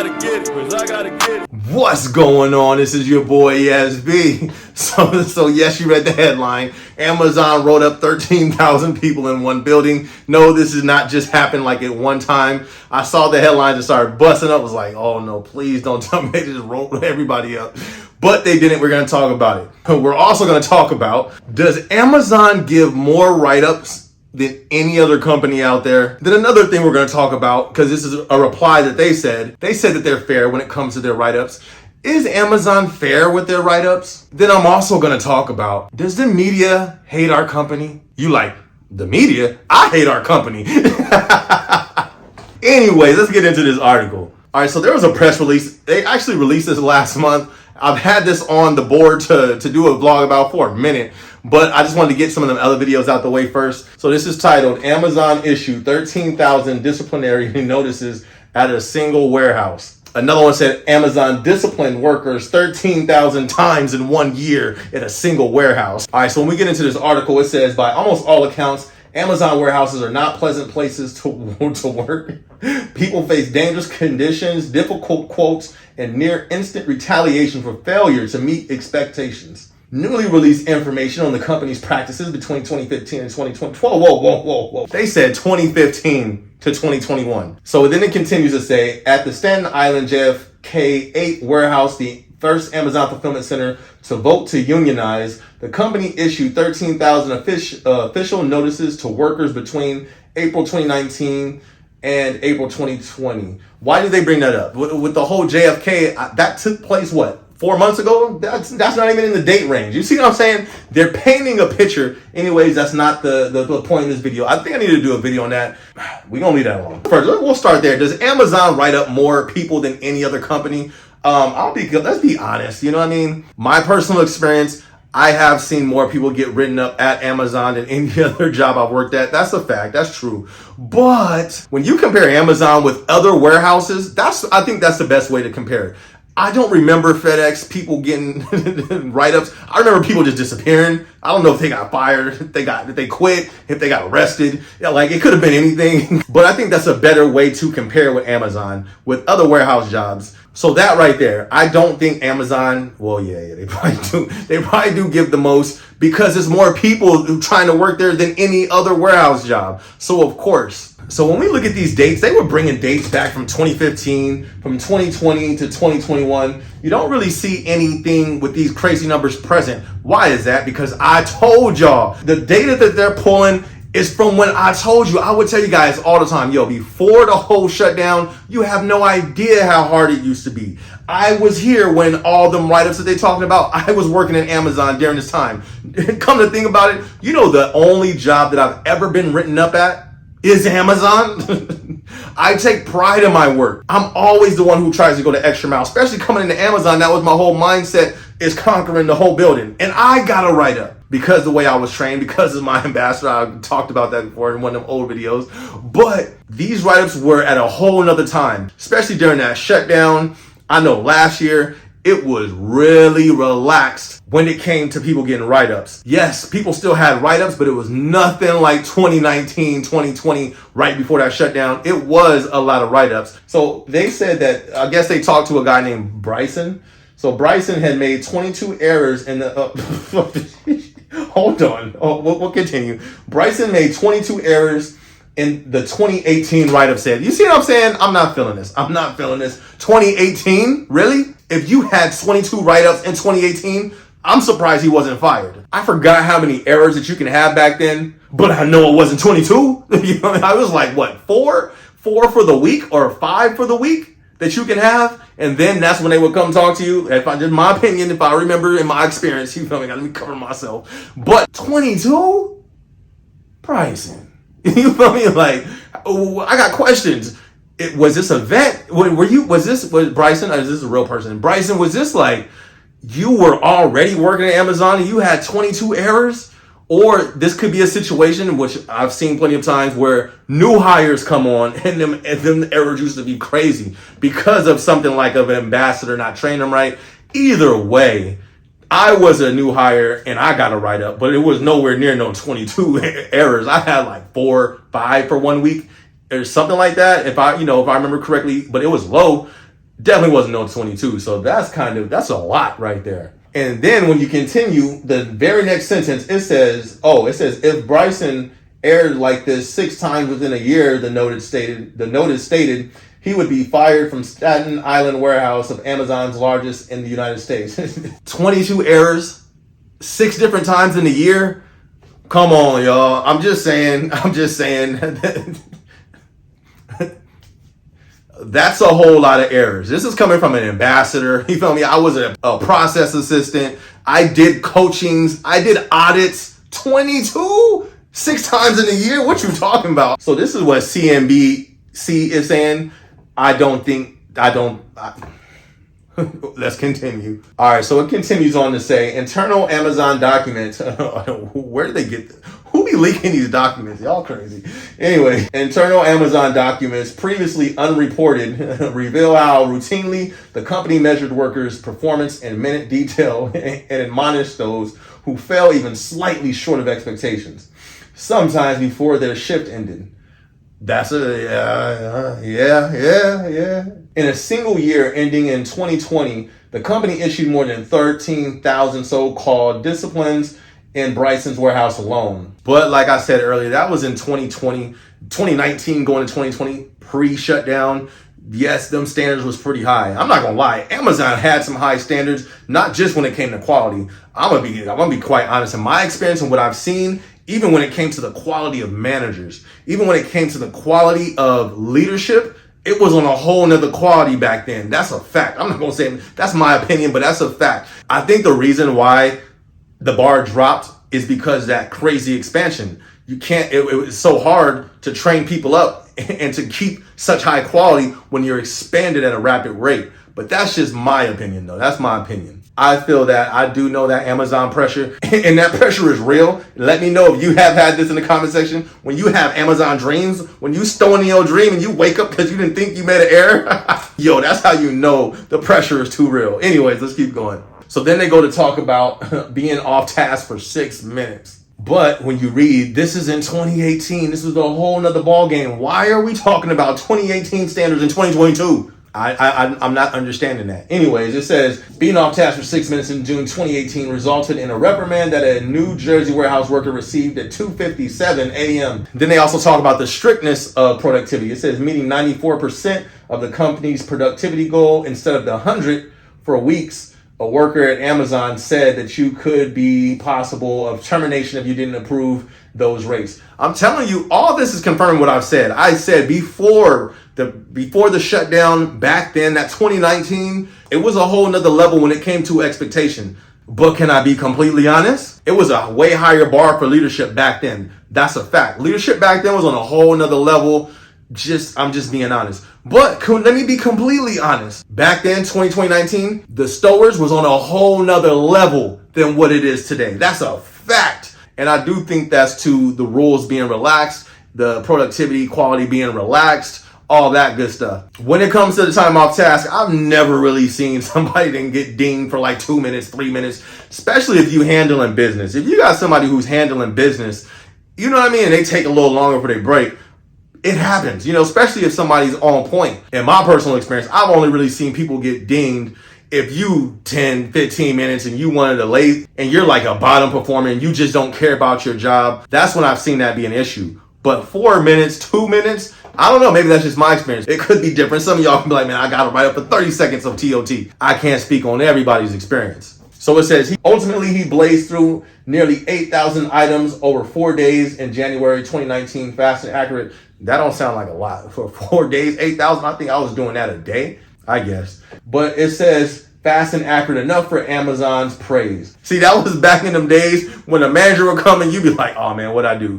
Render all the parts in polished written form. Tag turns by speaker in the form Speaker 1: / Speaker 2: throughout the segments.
Speaker 1: gotta get it, cause I gotta get it.
Speaker 2: What's going on? This is your boy SB. So yes, you read the headline. Amazon wrote up 13,000 people in one building. No, this is not just happened like at one time. I saw the headlines and started busting up. I was like, oh no, please don't tell me they just wrote everybody up. But they didn't. We're going to talk about it. We're also going to talk about, does Amazon give more write-ups than any other company out there? Then another thing we're going to talk about, because this is a reply that they said that they're fair when it comes to their write-ups. Is Amazon fair with their write-ups? Then I'm also going to talk about, does the media hate our company? You like, the media? I hate our company. Anyways, let's get into this article. All right, so there was a press release. They actually released this last month. I've had this on the board to do a vlog about for a minute, but I just wanted to get some of them other videos out the way first. So this is titled, Amazon issued 13,000 disciplinary notices at a single warehouse. Another one said, Amazon disciplined workers 13,000 times in 1 year at a single warehouse. All right, so when we get into this article, it says, by almost all accounts, Amazon warehouses are not pleasant places to work. People face dangerous conditions, difficult quotes, and near instant retaliation for failure to meet expectations. Newly released information on the company's practices between 2015 and 2020. Whoa. They said 2015 to 2021. So then it continues to say, at the Staten Island JFK 8 warehouse, the first Amazon fulfillment center to vote to unionize, the company issued 13,000 official notices to workers between April 2019 and April 2020. Why did they bring that up? With the whole JFK, that took place, 4 months ago? That's not even in the date range. You see what I'm saying? They're painting a picture. Anyways, that's not the point of this video. I think I need to do a video on that. We're going to leave that alone. First, we'll start there. Does Amazon write up more people than any other company? Let's be honest. You know what I mean? My personal experience, I have seen more people get written up at Amazon than any other job I've worked at. That's a fact. That's true. But when you compare Amazon with other warehouses, I think that's the best way to compare it. I don't remember FedEx people getting write-ups. I remember people just disappearing. I don't know if they got fired, if they quit, if they got arrested. Yeah, like it could have been anything. But I think that's a better way to compare with Amazon with other warehouse jobs. So that right there, I don't think Amazon, they probably do. They probably do give the most because there's more people trying to work there than any other warehouse job. So of course. So when we look at these dates, they were bringing dates back from 2015, from 2020 to 2021. You don't really see anything with these crazy numbers present. Why is that? Because I told y'all the data that they're pulling is from when I told you. I would tell you guys all the time, before the whole shutdown, you have no idea how hard it used to be. I was here when all them write-ups that they talking about, I was working at Amazon during this time. Come to think about it, the only job that I've ever been written up at is Amazon. I take pride in my work. I'm always the one who tries to go the extra mile, especially coming into Amazon. That was my whole mindset, is conquering the whole building. And I got a write up because the way I was trained, because of my ambassador. I talked about that before in one of them old videos. But these write-ups were at a whole nother time, especially during that shutdown. I know last year, it was really relaxed when it came to people getting write-ups. Yes, people still had write-ups, but it was nothing like 2019, 2020, right before that shutdown. It was a lot of write-ups. So they said that, I guess they talked to a guy named Bryson. So Bryson had made 22 errors in the, hold on, we'll continue. Bryson made 22 errors in the 2018 write-up said. You see what I'm saying? I'm not feeling this. 2018? Really? If you had 22 write-ups in 2018, I'm surprised he wasn't fired. I forgot how many errors that you can have back then, but I know it wasn't 22. I was like, four for the week or 5 for the week that you can have? And then that's when they would come talk to you. If I did my opinion, if I remember in my experience, you feel me? Let me cover myself. But 22? Bryson. You feel me? Like, I got questions. Was this a vet? Was Bryson, or is this a real person? Bryson, was this like, you were already working at Amazon and you had 22 errors? Or this could be a situation in which I've seen plenty of times where new hires come on and them errors used to be crazy because of something like of an ambassador not training them right. Either way, I was a new hire and I got a write up, but it was nowhere near no 22 errors. I had like 4, 5 for 1 week or something like that. If I remember correctly, but it was low. Definitely wasn't no 22. So that's a lot right there. And then when you continue, the very next sentence, it says, if Bryson aired like this 6 times within a year, the notice stated he would be fired from Staten Island warehouse of Amazon's largest in the United States. 22 errors, 6 different times in a year. Come on, y'all. I'm just saying. That's a whole lot of errors. This is coming from an ambassador. You feel me? I was a process assistant. I did coachings. I did audits. 22? 6 times in a year? What you talking about? So this is what CNBC is saying. Let's continue. All right, so it continues on to say, internal Amazon documents. Where do they get this? Who be leaking these documents? Y'all crazy. Anyway, internal Amazon documents previously unreported reveal how routinely the company measured workers' performance in minute detail and admonished those who fell even slightly short of expectations, sometimes before their shift ended. That's yeah. In a single year ending in 2020, the company issued more than 13,000 so-called disciplines in Bryson's warehouse alone. But like I said earlier, that was in 2019 going to 2020, pre-shutdown. Yes, them standards was pretty high. I'm not gonna lie, Amazon had some high standards, not just when it came to quality. I'm gonna be quite honest. In my experience and what I've seen, even when it came to the quality of managers, even when it came to the quality of leadership, it was on a whole nother quality back then. That's a fact. I'm not gonna say that's my opinion, but that's a fact. I think the reason why the bar dropped is because that crazy expansion. You can't, it was so hard to train people up and to keep such high quality when you're expanded at a rapid rate. But that's just my opinion though. That's my opinion. I feel that I do know that Amazon pressure, and that pressure is real. Let me know if you have had this in the comment section. When you have Amazon dreams, when you stolen your dream and you wake up because you didn't think you made an error, yo, that's how you know the pressure is too real. Anyways, let's keep going. So then they go to talk about being off task for 6 minutes. But when you read, this is in 2018, this is a whole nother ball game. Why are we talking about 2018 standards in 2022? I'm not understanding that. Anyways, it says being off task for 6 minutes in June 2018 resulted in a reprimand that a New Jersey warehouse worker received at 2:57 a.m. Then they also talk about the strictness of productivity. It says meeting 94% of the company's productivity goal instead of the 100 for weeks. A worker at Amazon said that you could be possible of termination if you didn't approve those rates. I'm telling you, all this is confirming what I've said. I said before the shutdown back then, that 2019, it was a whole nother level when it came to expectation. But can I be completely honest? It was a way higher bar for leadership back then. That's a fact. Leadership back then was on a whole nother level. I'm just being honest. But let me be completely honest. Back then, 2019, the stores was on a whole nother level than what it is today. That's a fact. And I do think that's to the rules being relaxed, the productivity quality being relaxed, all that good stuff. When it comes to the time off task, I've never really seen somebody that get dinged for like 2 minutes, 3 minutes, especially if you handling business. If you got somebody who's handling business, you know what I mean? And they take a little longer for their break. It happens, especially if somebody's on point. In my personal experience, I've only really seen people get dinged if you 10, 15 minutes and you wanted to late and you're like a bottom performer and you just don't care about your job. That's when I've seen that be an issue. But 4 minutes, 2 minutes, I don't know. Maybe that's just my experience. It could be different. Some of y'all can be like, man, I got to write up for 30 seconds of TOT. I can't speak on everybody's experience. So it says he blazed through nearly 8,000 items over 4 days in January 2019, fast and accurate. That don't sound like a lot. For 4 days, 8,000, I think I was doing that a day, I guess. But it says fast and accurate enough for Amazon's praise. See, that was back in them days when a manager would come and you'd be like, oh man, what'd I do?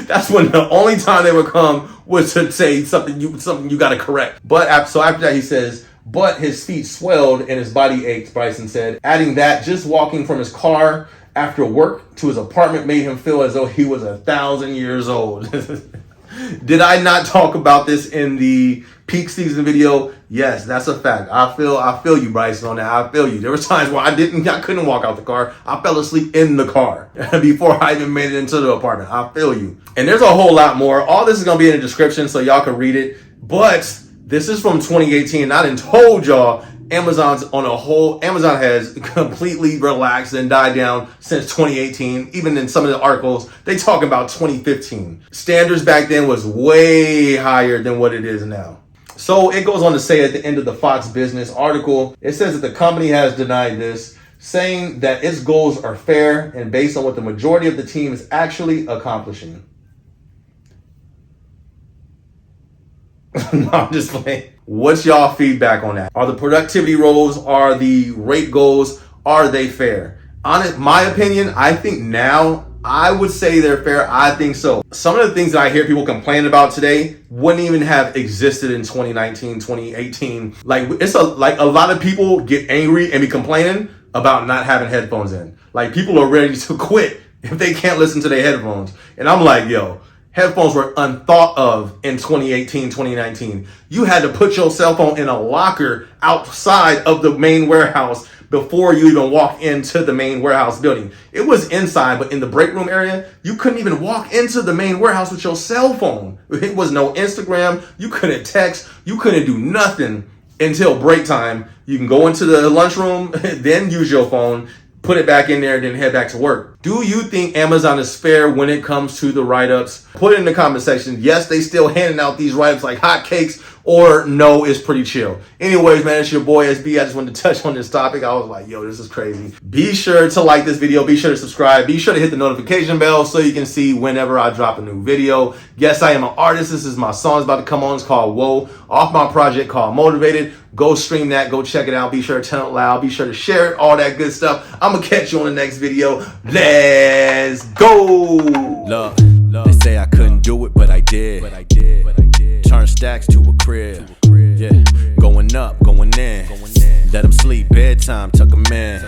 Speaker 2: That's when the only time they would come was to say something you got to correct. But after that, he says, but his feet swelled and his body ached, Bryson said, adding that just walking from his car after work to his apartment made him feel as though he was 1,000 years old. Did I not talk about this in the peak season video? Yes, that's a fact. I feel you, Bryson, on that. I feel you. There were times where I couldn't walk out the car. I fell asleep in the car before I even made it into the apartment. I feel you. And there's a whole lot more. All this is going to be in the description so y'all can read it. But This is from 2018. And I done told y'all Amazon has completely relaxed and died down since 2018. Even in some of the articles, they talk about 2015. Standards back then was way higher than what it is now. So it goes on to say at the end of the Fox Business article, it says that the company has denied this, saying that its goals are fair and based on what the majority of the team is actually accomplishing. No, I'm just playing. What's y'all feedback on that? Are the productivity goals, are the rate goals, are they fair? My opinion, I think now, I would say they're fair. I think so. Some of the things that I hear people complain about today wouldn't even have existed in 2019, 2018. Like a lot of people get angry and be complaining about not having headphones in. Like people are ready to quit if they can't listen to their headphones. And I'm like, yo, headphones were unthought of in 2018, 2019. You had to put your cell phone in a locker outside of the main warehouse before you even walk into the main warehouse building. It was inside, but in the break room area, you couldn't even walk into the main warehouse with your cell phone. It was no Instagram. You couldn't text. You couldn't do nothing until break time. You can go into the lunchroom, then use your phone, put it back in there, then head back to work. Do you think Amazon is fair when it comes to the write-ups? Put it in the comment section. Yes, they still handing out these write-ups like hotcakes, or no, it's pretty chill. Anyways, man, it's your boy SB. I just wanted to touch on this topic. I was like, yo, this is crazy. Be sure to like this video. Be sure to subscribe. Be sure to hit the notification bell so you can see whenever I drop a new video. Yes, I am an artist. This is my song. It's about to come on. It's called Whoa, off my project called Motivated. Go stream that. Go check it out. Be sure to turn it loud. Be sure to share it. All that good stuff. I'm going to catch you on the next video. Let's go.
Speaker 1: Look, they say I couldn't do it, but I did. Turn stacks to a crib. Yeah, going up, going in. Let them sleep, bedtime, tuck them in.